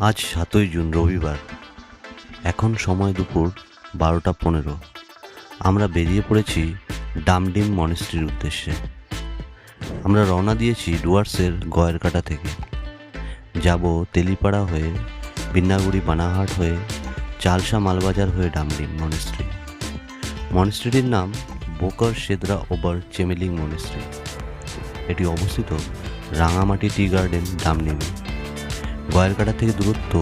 আজ ৭ই জুন রবিবার। এখন সময় দুপুর 12:15। আমরা বেরিয়ে পড়েছি ডামডিম মনেস্ট্রির উদ্দেশ্যে। আমরা রওনা দিয়েছি ডুয়ার্সের গয়েরকাটা থেকে। যাব তেলিপাড়া হয়ে, বিন্নাগুড়ি বানাহাট হয়ে, চালসা মালবাজার হয়ে ডামডিম মনেস্ট্রি। মনেস্ট্রিটির নাম বোকার সেদ্রা ওবার চেমেলিং মনেস্ট্রি। এটি অবস্থিত রাঙামাটি টি গার্ডেন ডামডিমে। গয়েরকাটা থেকে দূরত্ব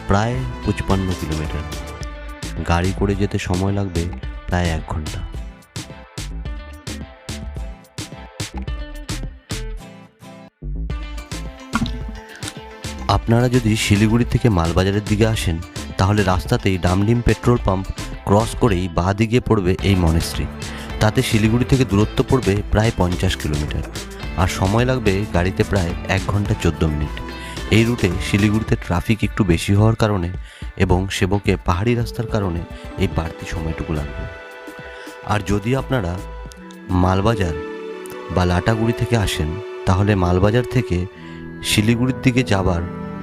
প্রায় 55 কিলোমিটার। গাড়ি করে যেতে সময় লাগবে প্রায় 1 ঘন্টা। আপনারা যদি শিলিগুড়ি থেকে মালবাজারের দিকে আসেন, তাহলে রাস্তাতেই ডামডিম পেট্রোল পাম্প ক্রস করেই বাঁ দিকে পড়বে এই মনেস্ট্রি। তাতে শিলিগুড়ি থেকে দূরত্ব পড়বে প্রায় 50 কিলোমিটার, আর সময় লাগবে গাড়িতে প্রায় 1 ঘন্টা 14 মিনিট। এই রুটে শিলিগুড়িতে ট্রাফিক একটু বেশি হওয়ার কারণে এবং সেবকে পাহাড়ি রাস্তার কারণে এই বাড়তি সময়টুকু লাগবে। আর যদি আপনারা মালবাজার বা লাটাগুড়ি থেকে আসেন, তাহলে মালবাজার থেকে শিলিগুড়ির দিকে যাবার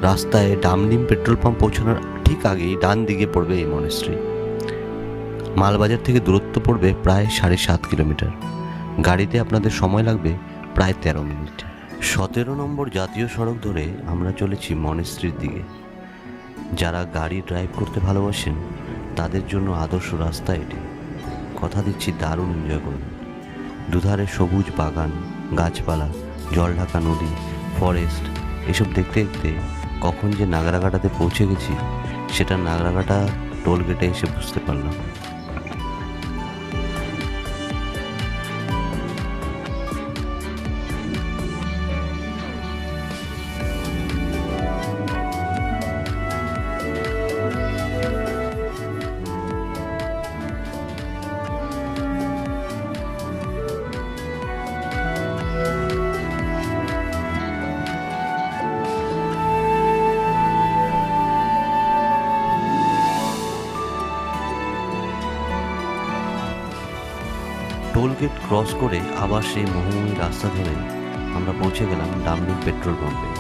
রাস্তায় ডামডিম পেট্রোল পাম্প পৌঁছানোর ঠিক আগেই ডান দিকে পড়বে এই মনেস্ট্রি। মালবাজার থেকে দূরত্ব পড়বে প্রায় 7.5 কিলোমিটার। গাড়িতে আপনাদের সময় লাগবে প্রায় 13 মিনিট। 17 নম্বর জাতীয় সড়ক ধরে আমরা চলেছি মনেস্ট্রির দিকে। যারা গাড়ি ড্রাইভ করতে ভালোবাসেন, তাদের জন্য আদর্শ রাস্তা এটি। কথা দিচ্ছি, দারুণ এনজয় করবেন। দুধারে সবুজ বাগান, গাছপালা, জলঢাকা নদী, ফরেস্ট, এসব দেখতে দেখতে কখন যে নাগরাকাটাতে পৌঁছে গেছি, সেটা নাগরাকাটা টোল গেটে এসে বুঝতে পারলাম। টোল গেট ক্রস করে আবার সেই মোহময়ী রাস্তা ধরে আমরা পৌঁছে গেলাম ডামডিম পেট্রোল পাম্পে।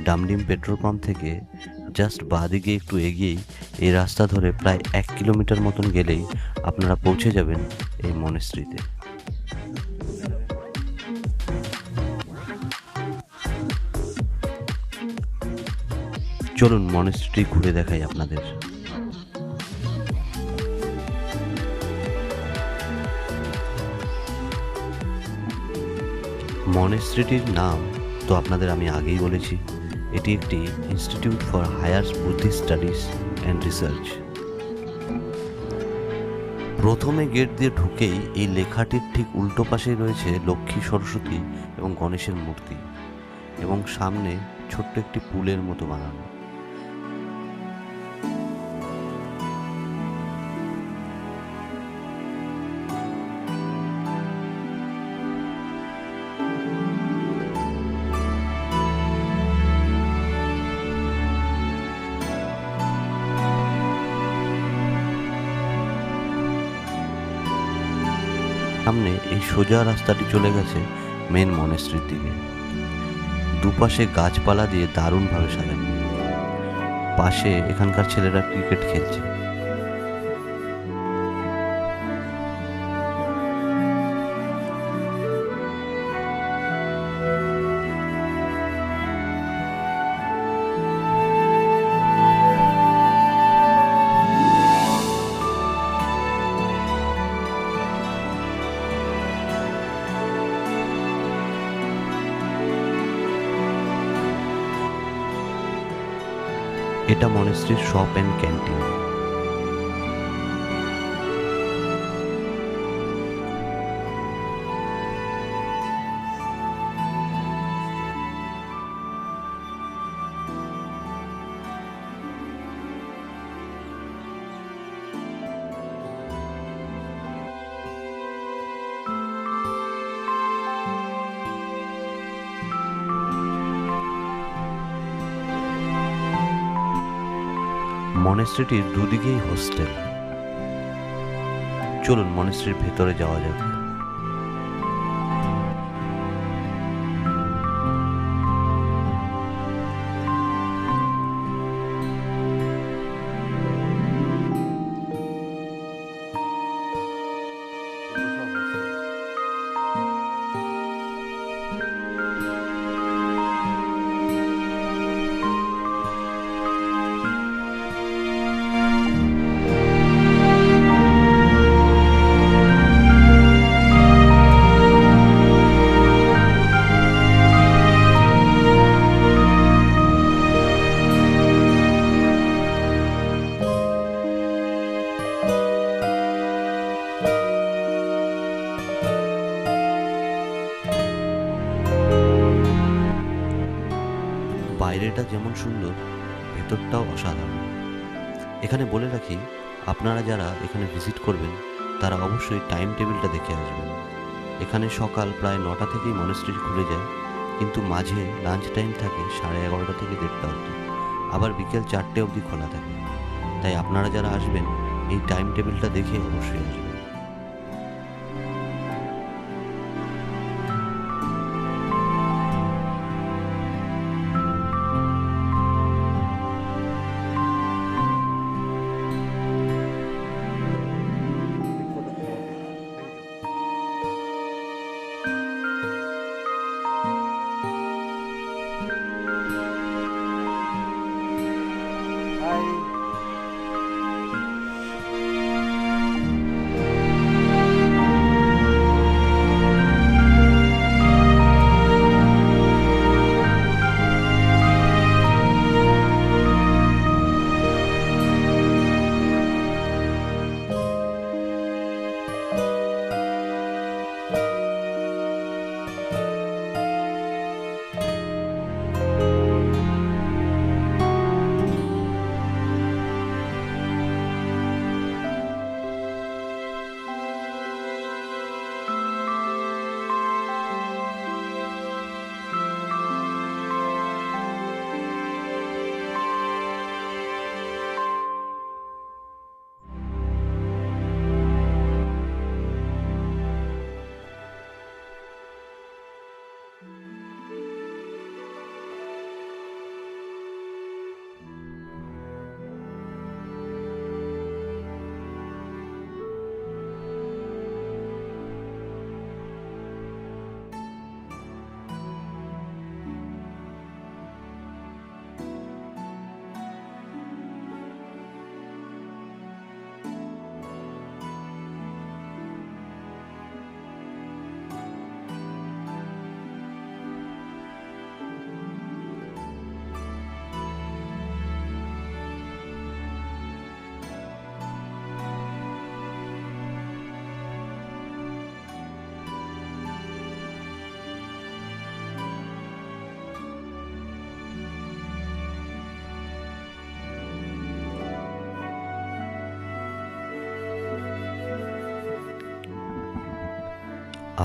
ডামডিম পেট্রোল পাম্প থেকে জাস্ট বাঁদিকে একটু এগিয়েই এই রাস্তা ধরে প্রায় 1 কিলোমিটার মতন গেলেই আপনারা পৌঁছে যাবেন এই মনেস্ট্রিতে। চলুন মনেস্ট্রিটি ঘুরে দেখাই আপনাদের। মনেস্ট্রিটির নাম তো আপনাদের আমি আগেই বলেছি, এটি একটি institute for higher Buddhist studies and research. প্রথমে গেট দিয়ে ঢুকেই এই লেখাটির ঠিক উল্টো পাশেই রয়েছে লক্ষ্মী, সরস্বতী এবং গণেশের মূর্তি, এবং সামনে ছোট্ট একটি পুলের মতো বানানো। সামনে এই সোজা রাস্তাটি চলে গেছে মেন মনেস্ট্রির দিকে। দুপাশে গাছপালা দিয়ে দারুণভাবে সাজানো। পাশে এখানকার ছেলেরা ক্রিকেট খেলছে। এটা মনেস্ট্রির শপ অ্যান্ড ক্যান্টিন। মনেস্ট্রিটির দুদিকেই হোস্টেল। চলুন মনেস্ট্রির ভেতরে যাওয়া যাক। বাইরেটা যেমন সুন্দর, ভেতরটাও অসাধারণ। এখানে বলে রাখি, আপনারা যারা এখানে ভিজিট করবেন তারা অবশ্যই টাইম টেবিলটা দেখে আসবেন। এখানে সকাল প্রায় 9টা থেকেই মনেস্ট্রি খুলে যায়, কিন্তু মাঝে লাঞ্চ টাইম থাকে 11:30 থেকে 1:30 অবধি, আবার বিকেল 4টে অবধি খোলা থাকে। তাই আপনারা যারা আসবেন এই টাইম টেবিলটা দেখে অবশ্যই আসবেন।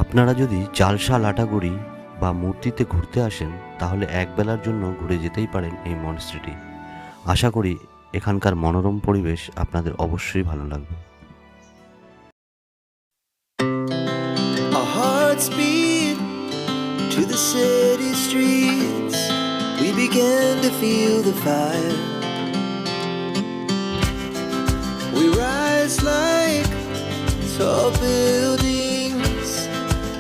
আপনারা যদি চালসা লাটাগুড়ি বা মূর্তিতে ঘুরতে আসেন তাহলে একবেলার জন্য ঘুরে যেতেই পারেন এই মনেস্ট্রিটি। আশা করি এখানকার মনোরম পরিবেশ আপনাদের অবশ্যই ভালো লাগবে। Our hearts beat to the city streets. We began to feel the fire. We rise like tall buildings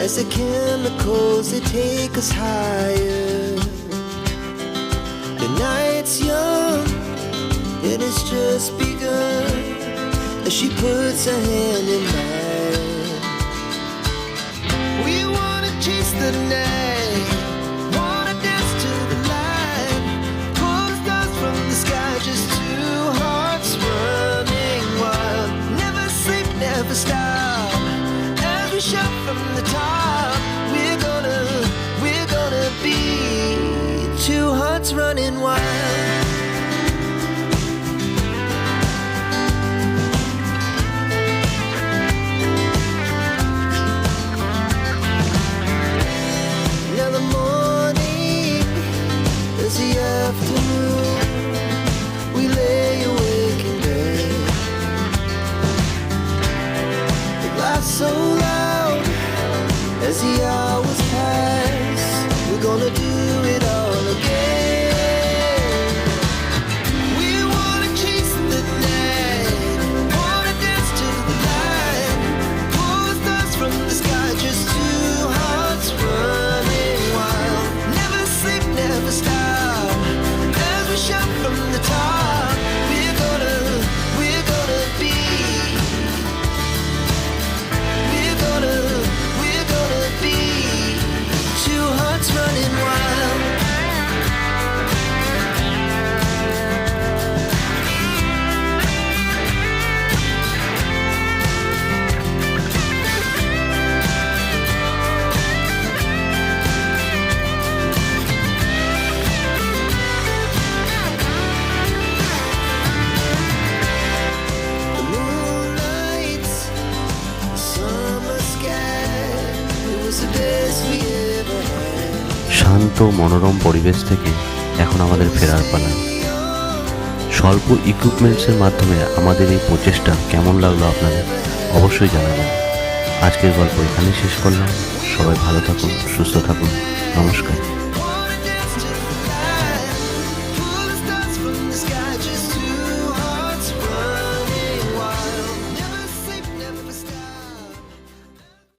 as the chemicals they take us higher. The night's young and it's just begun as she puts her hand in mine. We wanna chase the night, wanna dance to the light, pull the stars from the sky, just two hearts running wild. Never sleep, never stop, as we shout from the top. We're gonna be two hearts running wild. Now the morning is the afternoon. We lay awake as the hours pass. We're gonna do it all again. We wanna chase the night, wanna dance to the light, pull the stars from the sky, just two hearts running wild. Never sleep, never stop, as we shout from the top. We're gonna be. We're gonna be two hearts running wild. The moonlight, the summer sky, it was the best we ever had. শান্ত মনোরম পরিবেশ থেকে এখন আমাদের ফেরার পালা। স্বল্প ইকুইপমেন্টসের মাধ্যমে আমাদের এই প্রচেষ্টা কেমন লাগলো আপনাদের অবশ্যই জানাবেন। আজকের গল্প এখানেই শেষ করলাম। সবাই ভালো থাকুন, সুস্থ থাকুন, নমস্কার।